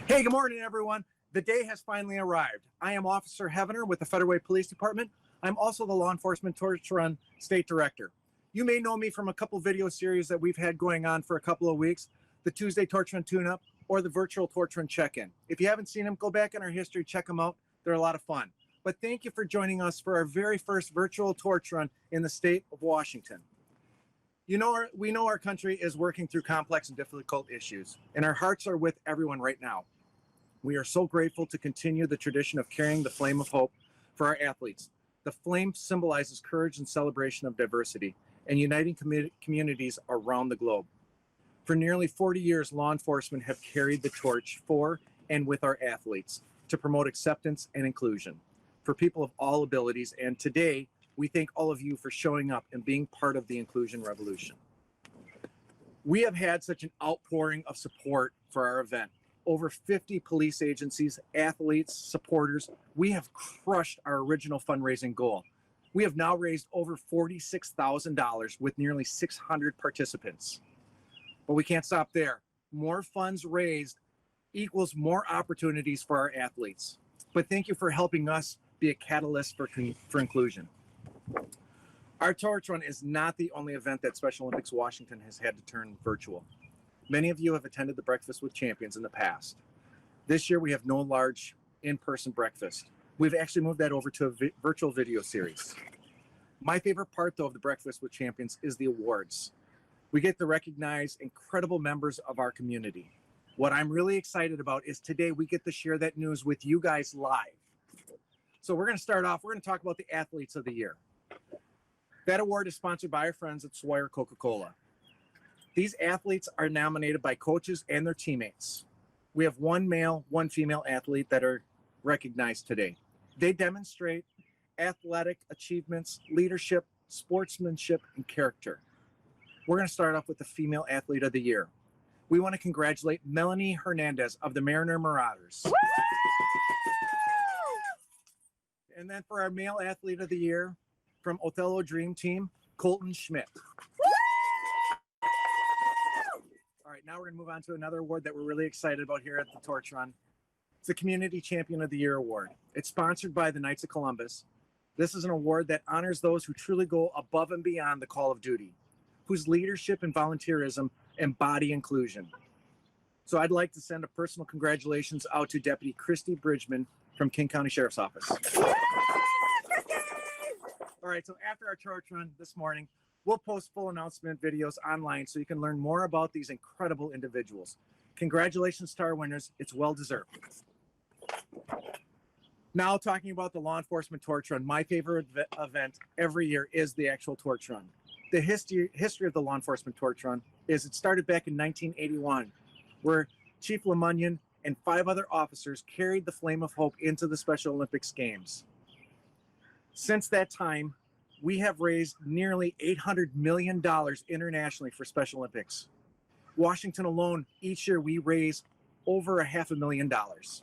Hey, good morning, everyone. The day has finally arrived. I am Officer Heavener with the Federal Police Department. I'm also the Law Enforcement Torch Run State Director. You may know me from a couple video series that we've had going on for a couple of weeks, the Tuesday Torch Run Tune-Up or the virtual Torch Run Check-In. If you haven't seen them, go back in our history, check them out. They're a lot of fun. But thank you for joining us for our very first virtual torch run in the state of Washington. We know our country is working through complex and difficult issues, and our hearts are with everyone right now. We are so grateful to continue the tradition of carrying the flame of hope for our athletes. The flame symbolizes courage and celebration of diversity and uniting communities around the globe. For nearly 40 years, law enforcement have carried the torch for and with our athletes to promote acceptance and inclusion for people of all abilities. And today, we thank all of you for showing up and being part of the inclusion revolution. We have had such an outpouring of support for our event. Over 50 police agencies, athletes, supporters. We have crushed our original fundraising goal. We have now raised over $46,000 with nearly 600 participants. But we can't stop there. More funds raised equals more opportunities for our athletes. But thank you for helping us be a catalyst for inclusion. Our Torch Run is not the only event that Special Olympics Washington has had to turn virtual. Many of you have attended the Breakfast with Champions in the past. This year we have no large in-person breakfast. We've actually moved that over to a virtual video series. My favorite part, though, of the Breakfast with Champions is the awards. We get to recognize incredible members of our community. What I'm really excited about is today we get to share that news with you guys live. So we're going to start off, we're going to talk about the Athletes of the Year. That award is sponsored by our friends at Swire Coca-Cola. These athletes are nominated by coaches and their teammates. We have one male, one female athlete that are recognized today. They demonstrate athletic achievements, leadership, sportsmanship, and character. We're going to start off with the Female Athlete of the Year. We want to congratulate Melanie Hernandez of the Mariner Marauders. Woo! And then for our Male Athlete of the Year, from Othello Dream Team, Colton Schmidt. All right, now we're going to move on to another award that we're really excited about here at the Torch Run. It's the Community Champion of the Year Award. It's sponsored by the Knights of Columbus. This is an award that honors those who truly go above and beyond the call of duty, whose leadership and volunteerism embody inclusion. So I'd like to send a personal congratulations out to Deputy Christy Bridgman from King County Sheriff's Office. All right, so after our Torch Run this morning, we'll post full announcement videos online so you can learn more about these incredible individuals. Congratulations to our winners. It's well-deserved. Now talking about the Law Enforcement Torch Run, my favorite event every year is the actual Torch Run. The history of the Law Enforcement Torch Run is it started back in 1981, where Chief LeMunyon and 5 other officers carried the flame of hope into the Special Olympics Games. Since that time, we have raised nearly $800 million internationally for Special Olympics. Washington alone, each year we raise over $500,000.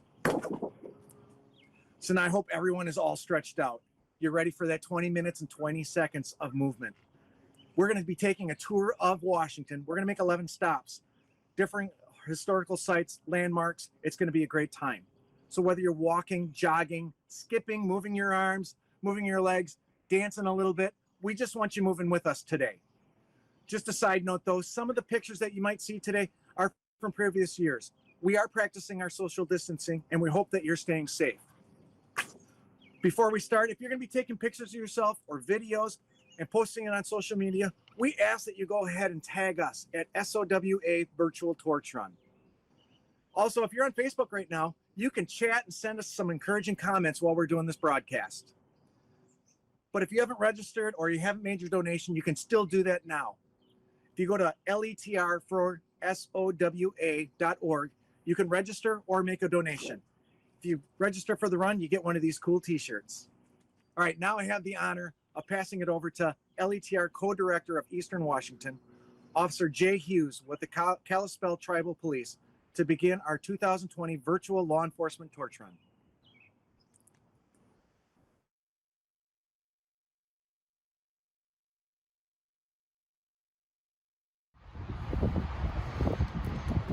So now I hope everyone is all stretched out. You're ready for that 20 minutes and 20 seconds of movement. We're going to be taking a tour of Washington. We're going to make 11 stops, different historical sites, landmarks. It's going to be a great time. So whether you're walking, jogging, skipping, moving your arms, moving your legs, dancing a little bit, we just want you moving with us today. Just a side note though, some of the pictures that you might see today are from previous years. We are practicing our social distancing and we hope that you're staying safe. Before we start, if you're going to be taking pictures of yourself or videos and posting it on social media, we ask that you go ahead and tag us at SOWA Virtual Torch Run. Also, if you're on Facebook right now, you can chat and send us some encouraging comments while we're doing this broadcast. But if you haven't registered or you haven't made your donation, you can still do that now. If you go to letrforsowa.org, you can register or make a donation. If you register for the run, you get one of these cool t-shirts. All right, now I have the honor of passing it over to LETR Co-Director of Eastern Washington, Officer Jay Hughes with the Kalispell Tribal Police, to begin our 2020 Virtual Law Enforcement Torch Run.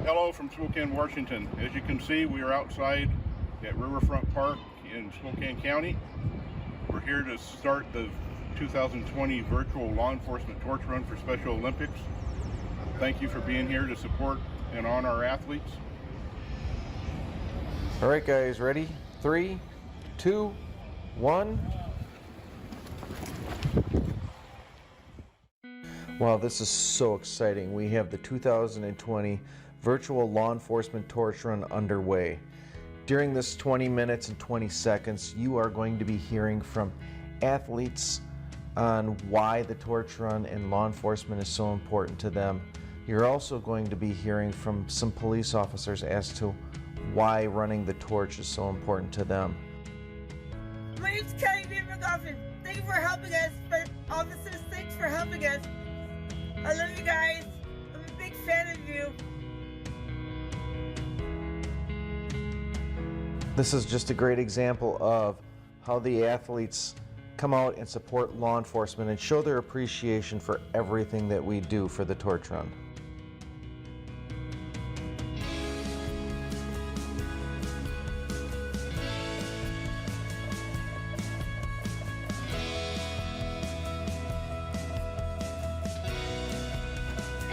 Hello from Spokane, Washington. As you can see, we are outside at Riverfront Park in Spokane County. We're here to start the 2020 virtual law enforcement torch run for Special Olympics. Thank you for being here to support and honor our athletes. All right, guys, ready? 3, 2, 1. Wow, this is so exciting. We have the 2020 virtual law enforcement torch run underway. During this 20 minutes and 20 seconds, you are going to be hearing from athletes on why the torch run and law enforcement is so important to them. You're also going to be hearing from some police officers as to why running the torch is so important to them. My name's Kelly McGuffin. Thank you for helping us. Officers, thanks for helping us. I love you guys. I'm a big fan of you. This is just a great example of how the athletes come out and support law enforcement and show their appreciation for everything that we do for the torch run.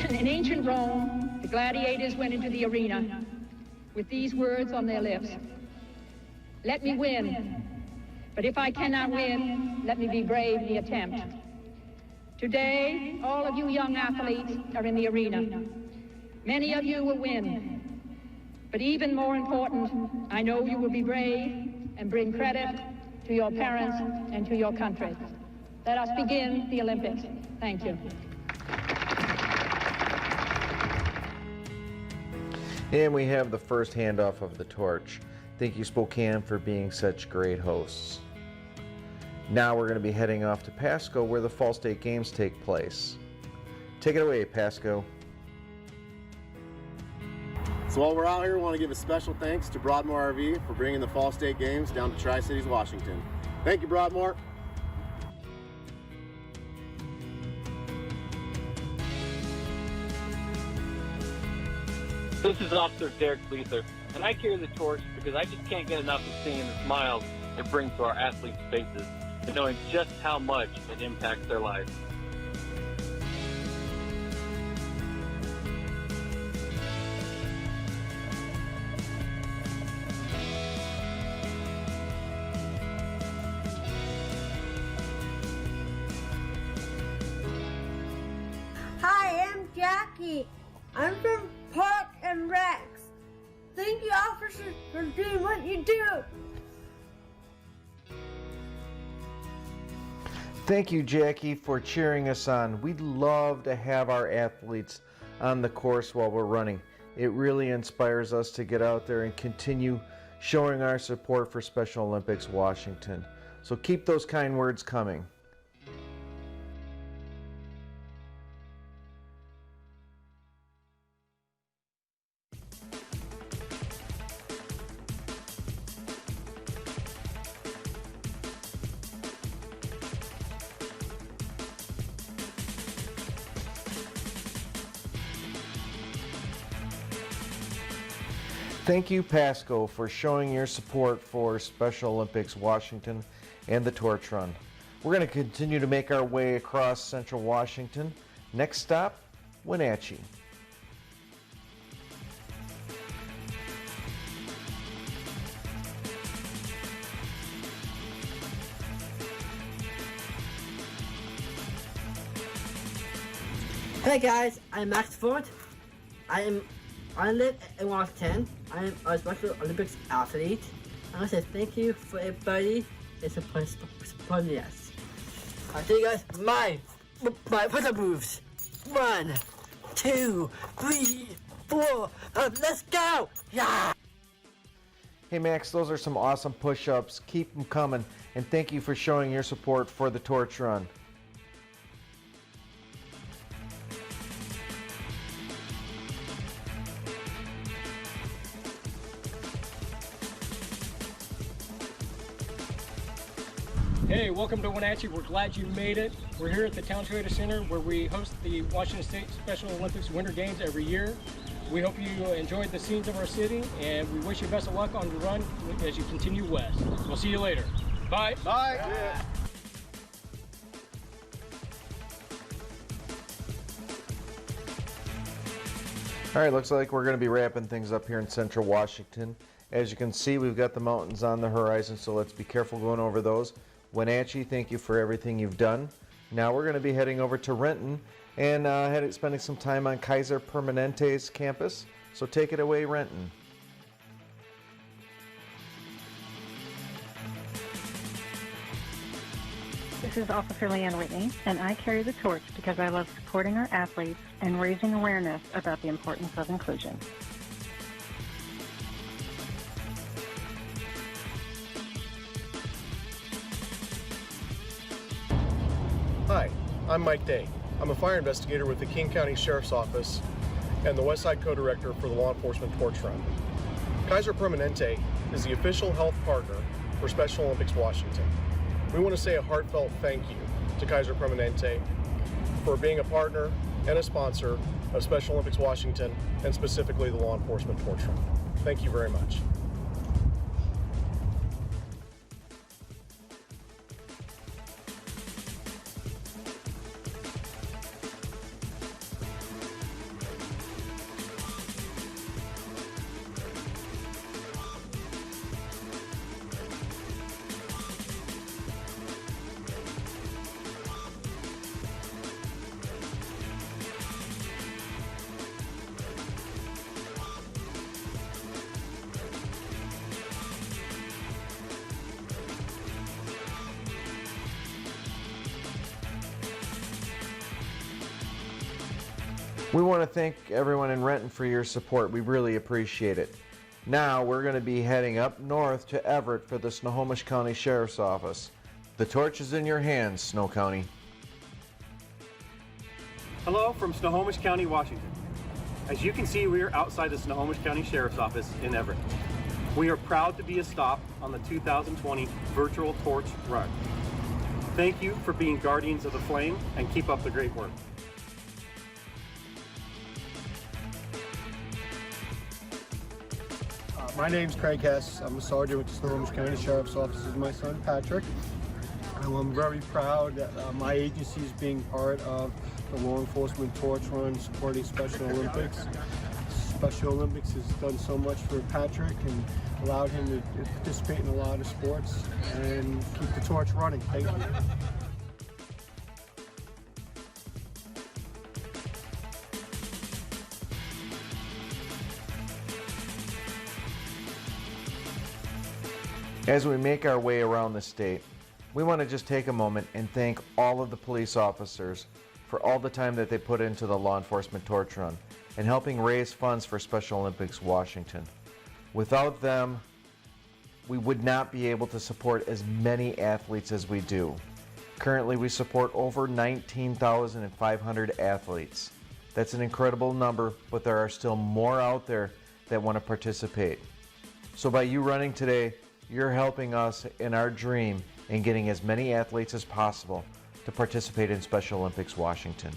In ancient Rome, the gladiators went into the arena with these words on their lips: "Let me win, but if I cannot win, let me be brave in the attempt." Today, all of you young athletes are in the arena. Many of you will win, but even more important, I know you will be brave and bring credit to your parents and to your country. Let us begin the Olympics. Thank you. And we have the first handoff of the torch. Thank you, Spokane, for being such great hosts. Now we're going to be heading off to Pasco, where the Fall State Games take place. Take it away, Pasco. So while we're out here, we want to give a special thanks to Broadmoor RV for bringing the Fall State Games down to Tri-Cities, Washington. Thank you, Broadmoor. This is Officer Derek Leather, and I carry the torch because I just can't get enough of seeing the smiles it brings to our athletes' faces and knowing just how much it impacts their lives. Hi, I'm Jackie. I'm from Park and Rex. Thank you, officers, for doing what you do. Thank you, Jackie, for cheering us on. We'd love to have our athletes on the course while we're running. It really inspires us to get out there and continue showing our support for Special Olympics Washington. So keep those kind words coming. Thank you, Pasco, for showing your support for Special Olympics Washington and the torch run. We're going to continue to make our way across central Washington. Next stop, Wenatchee. Hey guys, I'm Max Ford. I live in Washington. I am a Special Olympics athlete. I want to say thank you for everybody that supporting us. I'll show you guys my push-up moves. 1, 2, 3, 4. Let's go! Yeah! Hey Max, those are some awesome push-ups. Keep them coming, and thank you for showing your support for the torch run. Hey, welcome to Wenatchee. We're glad you made it. We're here at the Town Toyota Center where we host the Washington State Special Olympics Winter Games every year. We hope you enjoyed the scenes of our city, and we wish you best of luck on the run as you continue west. We'll see you later. Bye. Bye. Yeah. All right, looks like we're going to be wrapping things up here in central Washington. As you can see, we've got the mountains on the horizon, so let's be careful going over those. Wenatchee, thank you for everything you've done. Now we're going to be heading over to Renton and spending some time on Kaiser Permanente's campus. So take it away, Renton. This is Officer Leanne Whitney, and I carry the torch because I love supporting our athletes and raising awareness about the importance of inclusion. Hi, I'm Mike Day. I'm a fire investigator with the King County Sheriff's Office and the Westside Co-Director for the Law Enforcement Torch Run. Kaiser Permanente is the official health partner for Special Olympics Washington. We want to say a heartfelt thank you to Kaiser Permanente for being a partner and a sponsor of Special Olympics Washington and specifically the Law Enforcement Torch Run. Thank you very much. We want to thank everyone in Renton for your support. We really appreciate it. Now we're going to be heading up north to Everett for the Snohomish County Sheriff's Office. The torch is in your hands, Snow County. Hello from Snohomish County, Washington. As you can see, we are outside the Snohomish County Sheriff's Office in Everett. We are proud to be a stop on the 2020 Virtual Torch Run. Thank you for being guardians of the flame and keep up the great work. My name's Craig Hess. I'm a sergeant with the Snohomish County Sheriff's Office. This is my son Patrick. I'm very proud that my agency is being part of the Law Enforcement Torch Run supporting Special Olympics. Special Olympics has done so much for Patrick and allowed him to participate in a lot of sports and keep the torch running. Thank you. As we make our way around the state, we want to just take a moment and thank all of the police officers for all the time that they put into the Law Enforcement Torch Run and helping raise funds for Special Olympics Washington. Without them, we would not be able to support as many athletes as we do. Currently, we support over 19,500 athletes. That's an incredible number, but there are still more out there that want to participate. So by you running today, you're helping us in our dream in getting as many athletes as possible to participate in Special Olympics Washington.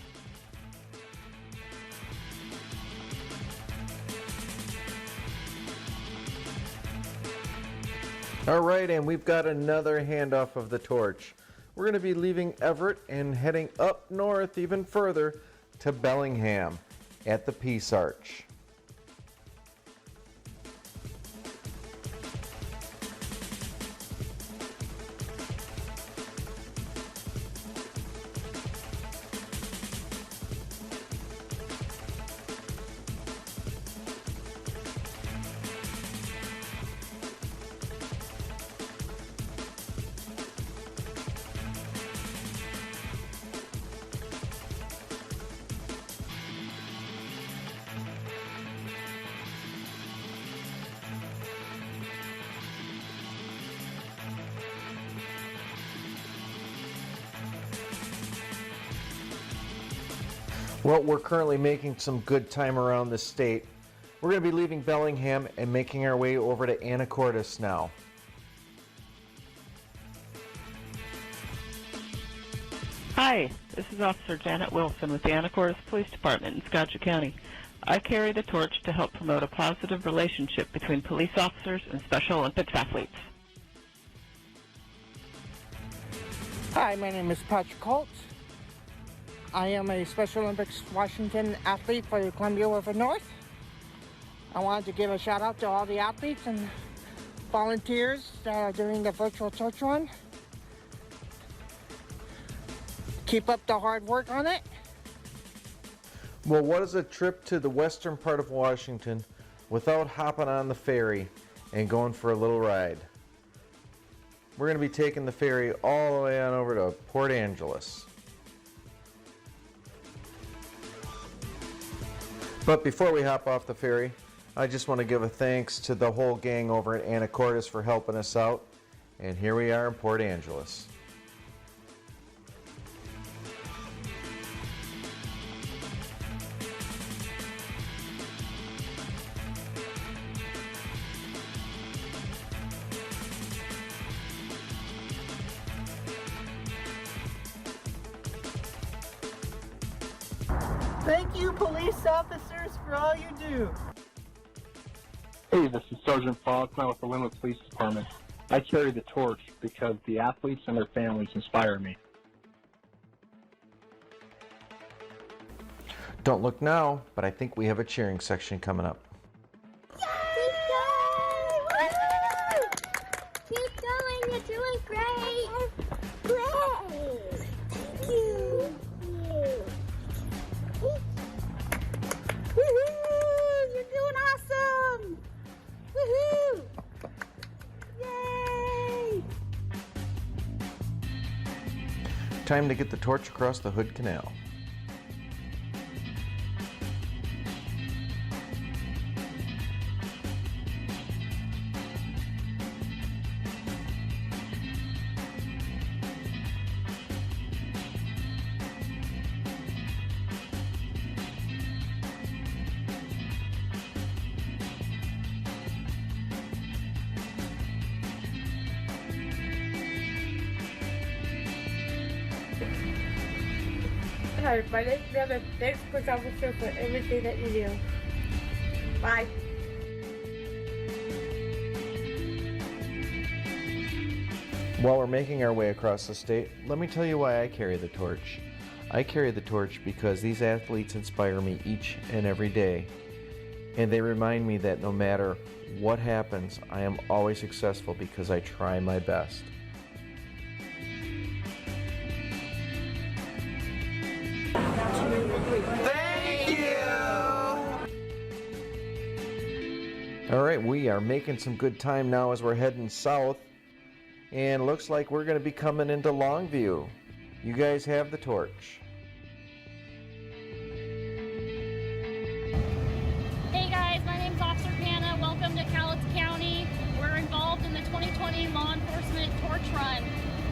All right, and we've got another handoff of the torch. We're going to be leaving Everett and heading up north even further to Bellingham at the Peace Arch. Well, we're currently making some good time around the state. We're going to be leaving Bellingham and making our way over to Anacortes now. Hi, this is Officer Janet Wilson with the Anacortes Police Department in Skagit County. I carry the torch to help promote a positive relationship between police officers and Special Olympics athletes. Hi, my name is Patrick Colt. I am a Special Olympics Washington athlete for the Columbia River North. I wanted to give a shout out to all the athletes and volunteers that are doing the virtual torch run. Keep up the hard work on it. Well, what is a trip to the western part of Washington without hopping on the ferry and going for a little ride? We're going to be taking the ferry all the way on over to Port Angeles. But before we hop off the ferry, I just want to give a thanks to the whole gang over at Anacortes for helping us out. And here we are in Port Angeles. Thank you, police officers, for all you do. Hey, this is Sergeant Faulkner with the Lynwood Police Department. I carry the torch because the athletes and their families inspire me. Don't look now, but I think we have a cheering section coming up. Keep going, you're doing great. Great. Thank you. Woohoo! You're doing awesome. Woohoo! Yay! Time to get the torch across the Hood Canal. Hi, my name's Brother. Thanks, Police Officer, for everything that you do. Bye. While we're making our way across the state, let me tell you why I carry the torch. I carry the torch because these athletes inspire me each and every day, and they remind me that no matter what happens, I am always successful because I try my best. Thank you! Alright, we are making some good time now as we're heading south, and looks like we're going to be coming into Longview. You guys have the torch. Hey guys, my name's Officer Hannah. Welcome to Cowlitz County. We're involved in the 2020 Law Enforcement Torch Run.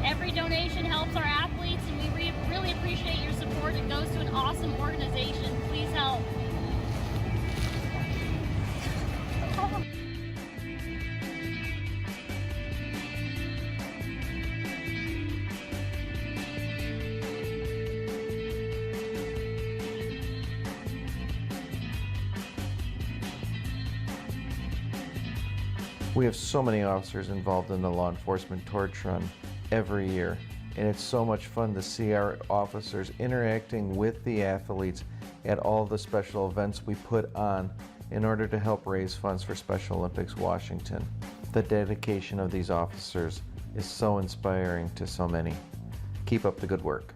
Every donation helps our athletes, and we really appreciate your support. It goes to an awesome organization. Please help. We have so many officers involved in the Law Enforcement Torch Run every year, and it's so much fun to see our officers interacting with the athletes at all the special events we put on in order to help raise funds for Special Olympics Washington. The dedication of these officers is so inspiring to so many. Keep up the good work.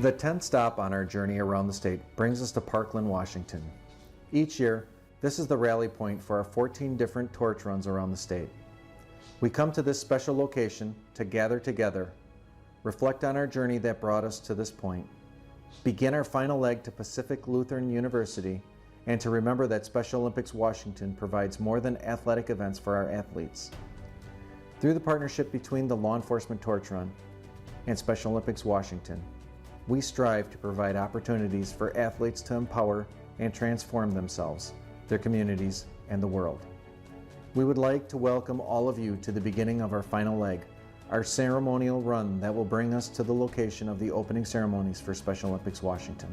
The 10th stop on our journey around the state brings us to Parkland, Washington. Each year, this is the rally point for our 14 different torch runs around the state. We come to this special location to gather together, reflect on our journey that brought us to this point, begin our final leg to Pacific Lutheran University, and to remember that Special Olympics Washington provides more than athletic events for our athletes. Through the partnership between the Law Enforcement Torch Run and Special Olympics Washington, we strive to provide opportunities for athletes to empower and transform themselves, their communities, and the world. We would like to welcome all of you to the beginning of our final leg, our ceremonial run that will bring us to the location of the opening ceremonies for Special Olympics Washington.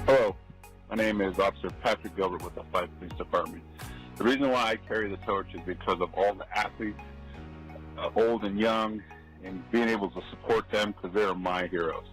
Hello, my name is Officer Patrick Gilbert with the 5th Police Department. The reason why I carry the torch is because of all the athletes, old and young, and being able to support them because they are my heroes.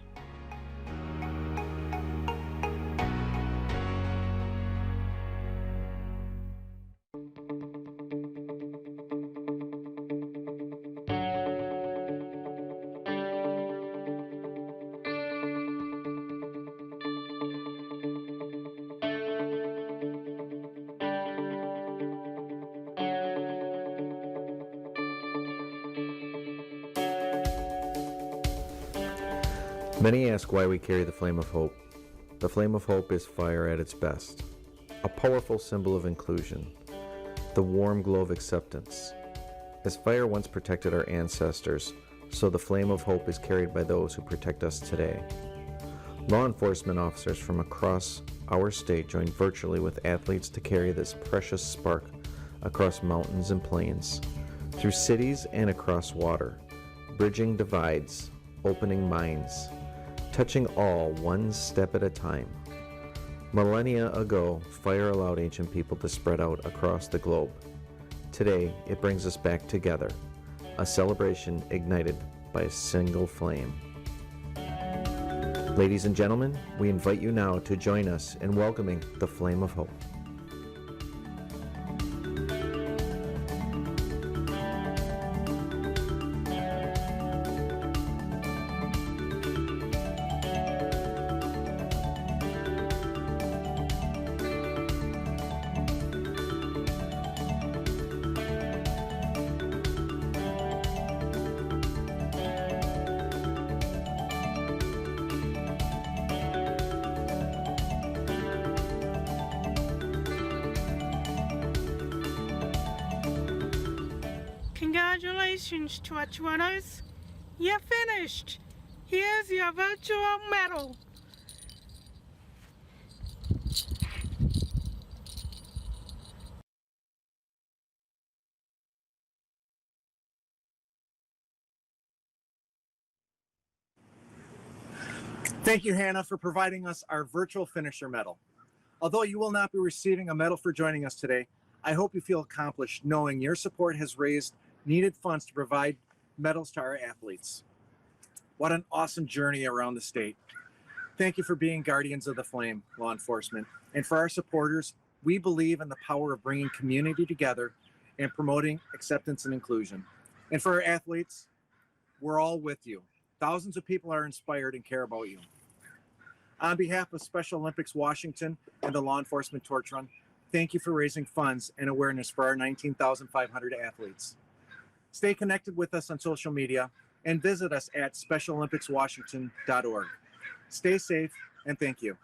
Many ask why we carry the flame of hope. The flame of hope is fire at its best, a powerful symbol of inclusion, the warm glow of acceptance. As fire once protected our ancestors, so the flame of hope is carried by those who protect us today. Law enforcement officers from across our state join virtually with athletes to carry this precious spark across mountains and plains, through cities and across water, bridging divides, opening minds, touching all one step at a time. Millennia ago, fire allowed ancient people to spread out across the globe. Today, it brings us back together, a celebration ignited by a single flame. Ladies and gentlemen, we invite you now to join us in welcoming the Flame of Hope. Congratulations, Torch Runners. You're finished. Here's your virtual medal. Thank you, Hannah, for providing us our virtual finisher medal. Although you will not be receiving a medal for joining us today, I hope you feel accomplished knowing your support has raised needed funds to provide medals to our athletes. What an awesome journey around the state. Thank you for being guardians of the flame, law enforcement. And for our supporters, we believe in the power of bringing community together and promoting acceptance and inclusion. And for our athletes, we're all with you. Thousands of people are inspired and care about you. On behalf of Special Olympics Washington and the Law Enforcement Torch Run, thank you for raising funds and awareness for our 19,500 athletes. Stay connected with us on social media and visit us at specialolympicswashington.org. Stay safe and thank you.